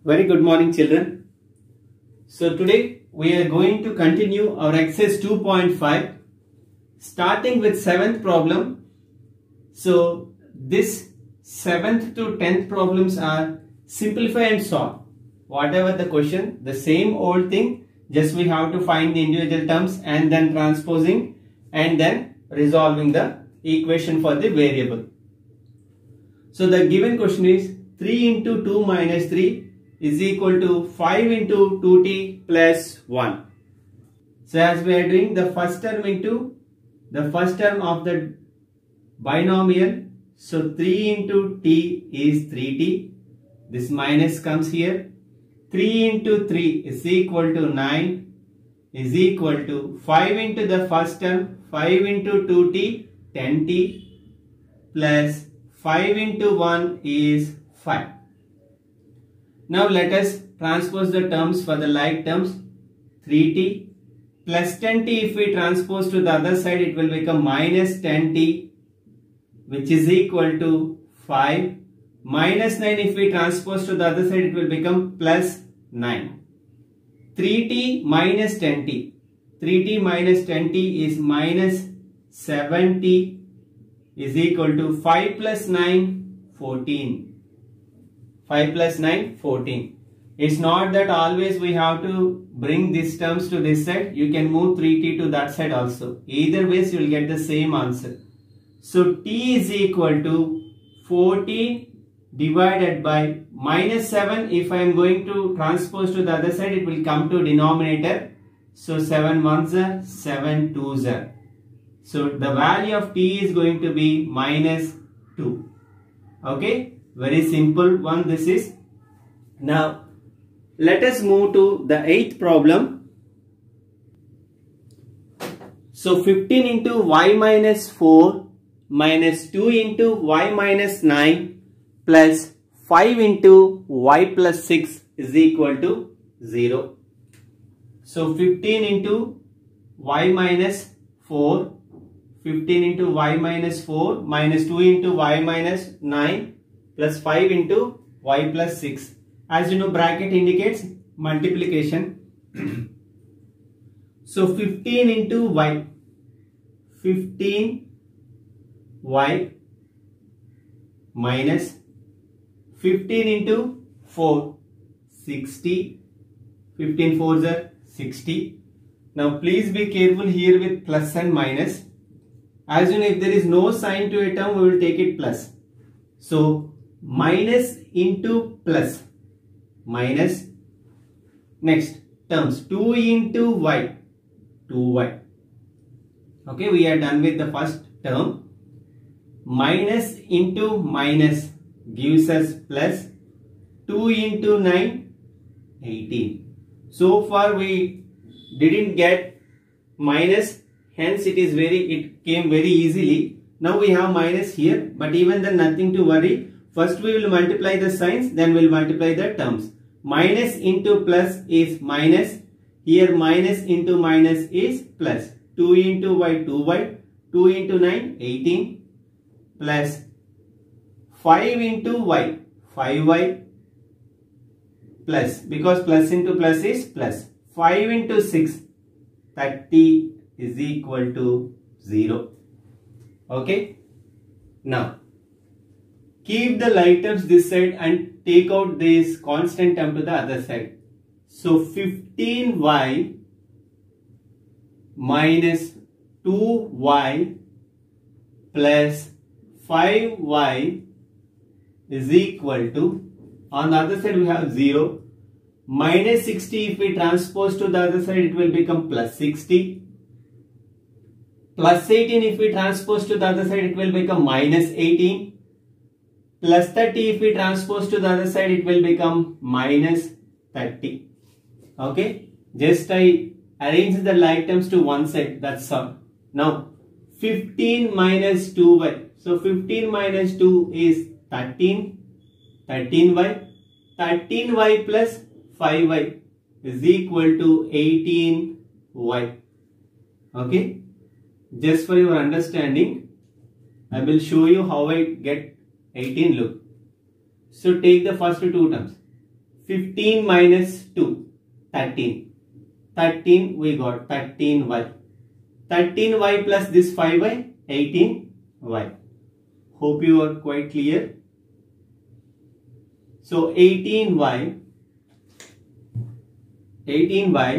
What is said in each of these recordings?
Very good morning, children. So today we are going to continue our exercise 2.5 starting with 7th problem. So this 7th to 10th problems are simplify and solve. Whatever the question, the same old thing, just we have to find the individual terms and then transposing and then resolving the equation for the variable. So the given question is 3 into 2 minus 3 is equal to 5 into 2t plus 1. So as we are doing the first term into the first term of the binomial, so 3 into t is 3t. This minus comes here. 3 into 3 is equal to 9 is equal to 5 into the first term, 5 into 2t, 10t plus 5 into 1 is 5. Now let us transpose the terms for the like terms. 3t plus 10t, if we transpose to the other side, it will become minus 10t, which is equal to 5. Minus 9, if we transpose to the other side, it will become plus 9. 3t minus 10t. 3t minus 10t is minus 7t is equal to 5 plus 9, 14. 5 plus 9, 14. It's not that always we have to bring these terms to this side. You can move 3t to that side also. Either ways you will get the same answer. So t is equal to 14 divided by minus 7. If I am going to transpose to the other side, it will come to denominator. So 7 ones are 7 twos are. So the value of t is going to be minus 2. Okay. Very simple one this is. Now let us move to the 8th problem. So 15 into y minus 4 minus 2 into y minus 9 plus 5 into y plus 6 is equal to 0. So 15 into y minus 4, 15 into y minus 4 minus 2 into y minus 9 plus 5 into y plus 6. As you know, bracket indicates multiplication. So 15 into y, 15 y minus 15 into 4, 60. 15 fours are 60. Now please be careful here with plus and minus. As you know, if there is no sign to a term, we will take it plus. So minus into plus, minus, next terms 2 into y, 2y. Okay, we are done with the first term. Minus into minus gives us plus. 2 into 9, 18. So far we didn't get minus, hence it came very easily. Now we have minus here, but even then nothing to worry. First we will multiply the signs, then we will multiply the terms. Minus into plus is minus. Here minus into minus is plus. 2 into y, 2y. 2 into 9, 18. Plus 5 into y, 5y. Plus, because plus into plus is plus. 5 into 6, 30 is equal to 0. Okay. Now keep the like terms this side and take out this constant term to the other side. So 15y minus 2y plus 5y is equal to, on the other side we have 0. Minus 60, if we transpose to the other side, it will become plus 60. Plus 18, if we transpose to the other side, it will become minus 18. Plus 30, if we transpose to the other side, it will become minus 30. Okay. Just I arrange the like terms to one side. That's all. Now 15 minus 2y. So 15 minus 2 is 13. 13y. 13y plus 5y is equal to 18y. Okay. Just for your understanding, I will show you how I get 18. Look. So take the first two terms. 15 minus 2, 13. 13 we got 13y. 13y plus this 5y, 18y. Hope you are quite clear. So 18y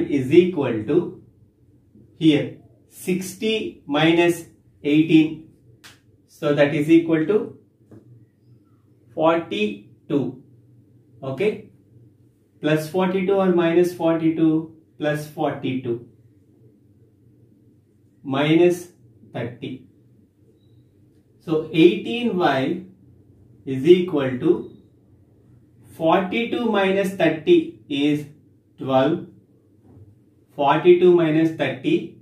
is equal to here 60 minus 18. So that is equal to 42. Okay. Plus 42 or minus 42? Plus 42. Minus 30. So 18y is equal to 42 minus 30 is 12. 42 minus 30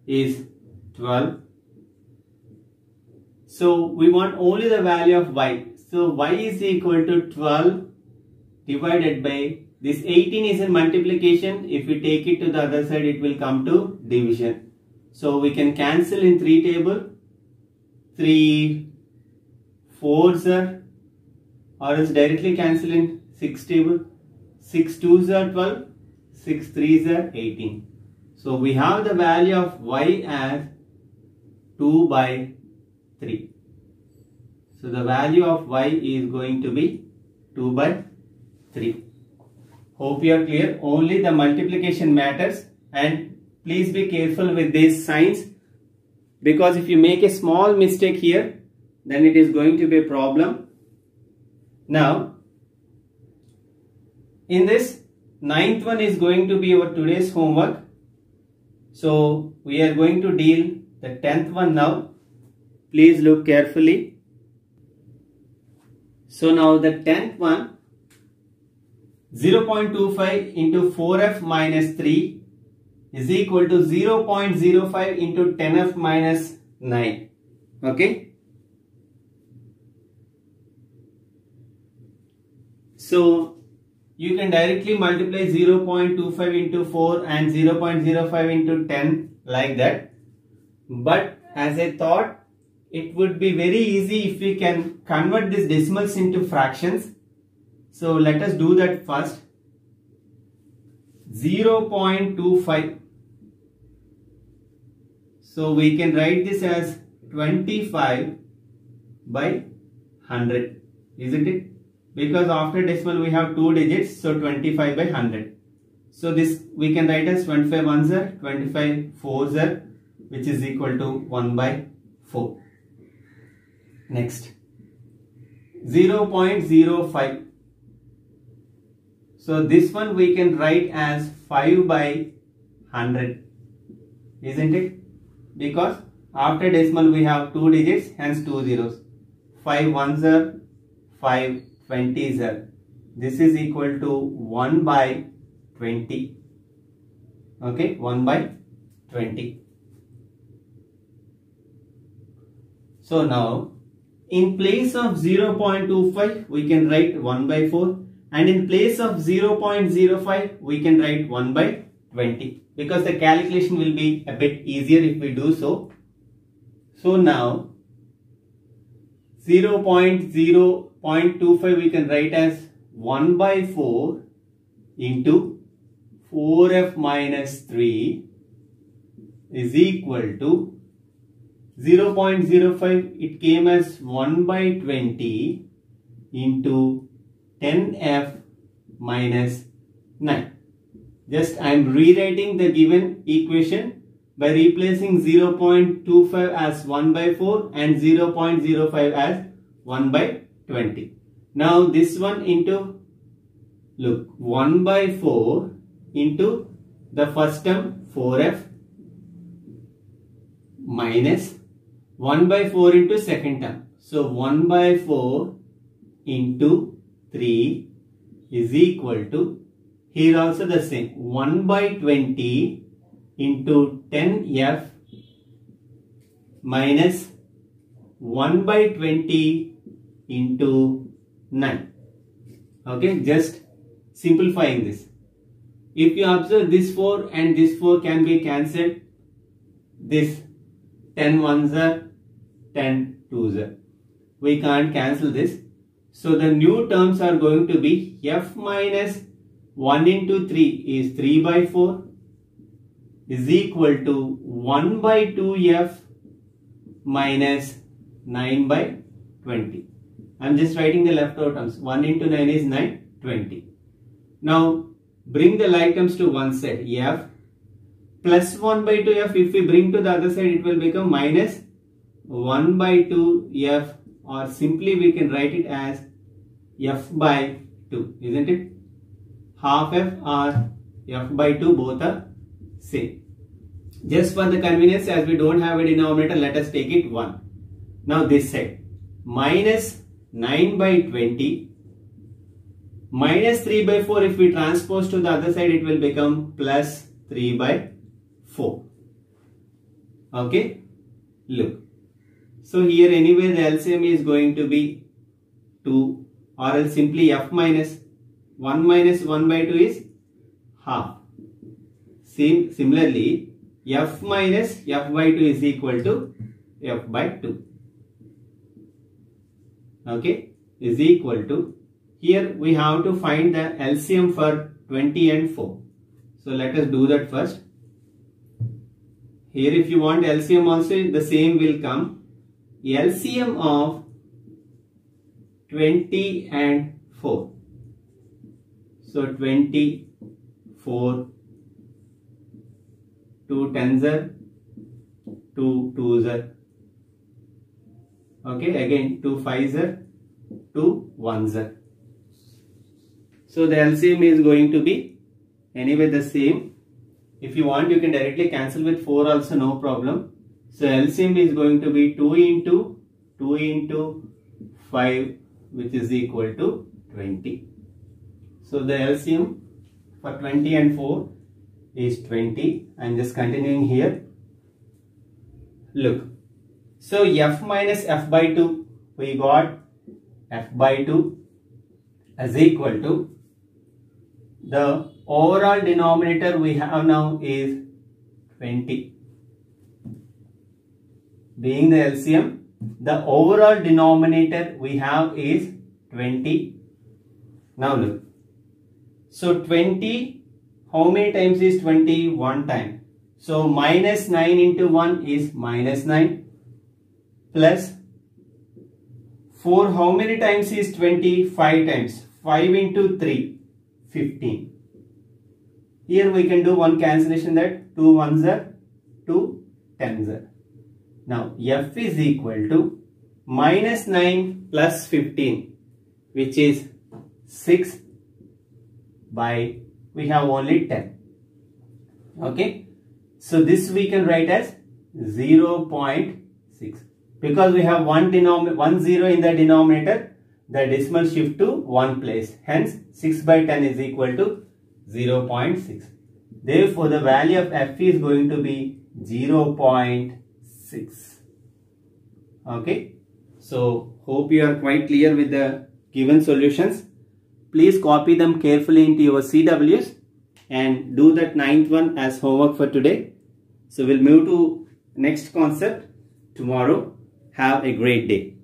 is 12. So we want only the value of y. So y is equal to 12 divided by this 18 is in multiplication. If we take it to the other side, it will come to division. So we can cancel in 3 table. 3 4s are, or else directly cancel in 6 table. 6 2s are 12. 6 3s are 18. So we have the value of y as 2 by 3. So the value of y is going to be 2 by 3. Hope you are clear. Only the multiplication matters, and please be careful with these signs, because if you make a small mistake here, then it is going to be a problem. Now, in this, 9th one is going to be our today's homework. So we are going to deal the 10th one now. Please look carefully. So now the 10th one, 0.25 into 4f minus 3 is equal to 0.05 into 10f minus 9. Okay. So you can directly multiply 0.25 into 4 and 0.05 into 10 like that. But as I thought, it would be very easy if we can convert these decimals into fractions. So let us do that first. 0.25. So we can write this as 25 by 100, isn't it? Because after decimal we have 2 digits, so 25 by 100. So this we can write as 25 ones are, 25 fours are, which is equal to 1 by 4. Next, 0.05. So this one we can write as 5 by 100, isn't it? Because after decimal we have 2 digits, hence 2 zeros. 5 ones are, 5 20s are. This is equal to 1 by 20. Okay, 1 by 20. So now, in place of 0.25, we can write 1 by 4. And in place of 0.05, we can write 1 by 20. Because the calculation will be a bit easier if we do so. So now, 0.25 we can write as 1 by 4 into 4f minus 3 is equal to 0.05, it came as 1 by 20 into 10f minus 9. Just I am rewriting the given equation by replacing 0.25 as 1 by 4 and 0.05 as 1 by 20. Now this one into, look, 1 by 4 into the first term 4f minus 1 by 4 into second term. So 1 by 4 into 3 is equal to, here also the same, 1 by 20 into 10f minus 1 by 20 into 9. Okay, just simplifying this. If you observe, this 4 and this 4 can be cancelled. This 10 ones are, 10 twos are. We can't cancel this. So the new terms are going to be f minus 1 into 3 is 3 by 4 is equal to 1 by 2f minus 9 by 20. I am just writing the left out terms. 1 into 9 is 9, 20. Now bring the like terms to one side. F plus 1 by 2f, if we bring to the other side, it will become minus 1 by 2f, or simply we can write it as f by 2, isn't it? Half f or f by 2 both are same. Just for the convenience, as we don't have a denominator, let us take it 1. Now this side, minus 9 by 20 minus 3 by 4, if we transpose to the other side, it will become plus 3 by 4. Okay, look. So here anyway the LCM is going to be 2, or else simply f minus 1 minus 1 by 2 is half. Similarly, f minus f by 2 is equal to f by 2. Okay, is equal to, here we have to find the LCM for 20 and 4. So let us do that first. Here if you want LCM also, the same will come. LCM of 20 and 4. So 24, 2 tens are, 2 twos are. Okay, again 2 fives are, 2 ones are. So the LCM is going to be anyway the same. If you want, you can directly cancel with 4 also, no problem. So LCM is going to be 2 into 5, which is equal to 20. So the LCM for 20 and 4 is 20. I am just continuing here. Look. So f minus f by 2, we got f by 2 is equal to, the overall denominator we have now is 20. Being the LCM, the overall denominator we have is 20. Now look. So 20, how many times is 20? 1 time. So minus 9 into 1 is minus 9. Plus 4, how many times is 20? 5 times. 5 into 3, 15. Here we can do one cancellation, that 2 ones are, 2 tens are. Now f is equal to minus 9 plus 15, which is 6 by, we have only 10. Okay. So this we can write as 0.6. Because we have one zero in the denominator, the decimal shift to one place. Hence 6 by 10 is equal to 0.6. Therefore the value of f is going to be 0.6. Okay. So hope you are quite clear with the given solutions. Please copy them carefully into your CWs and do that 9th one as homework for today. So we'll move to next concept tomorrow. Have a great day.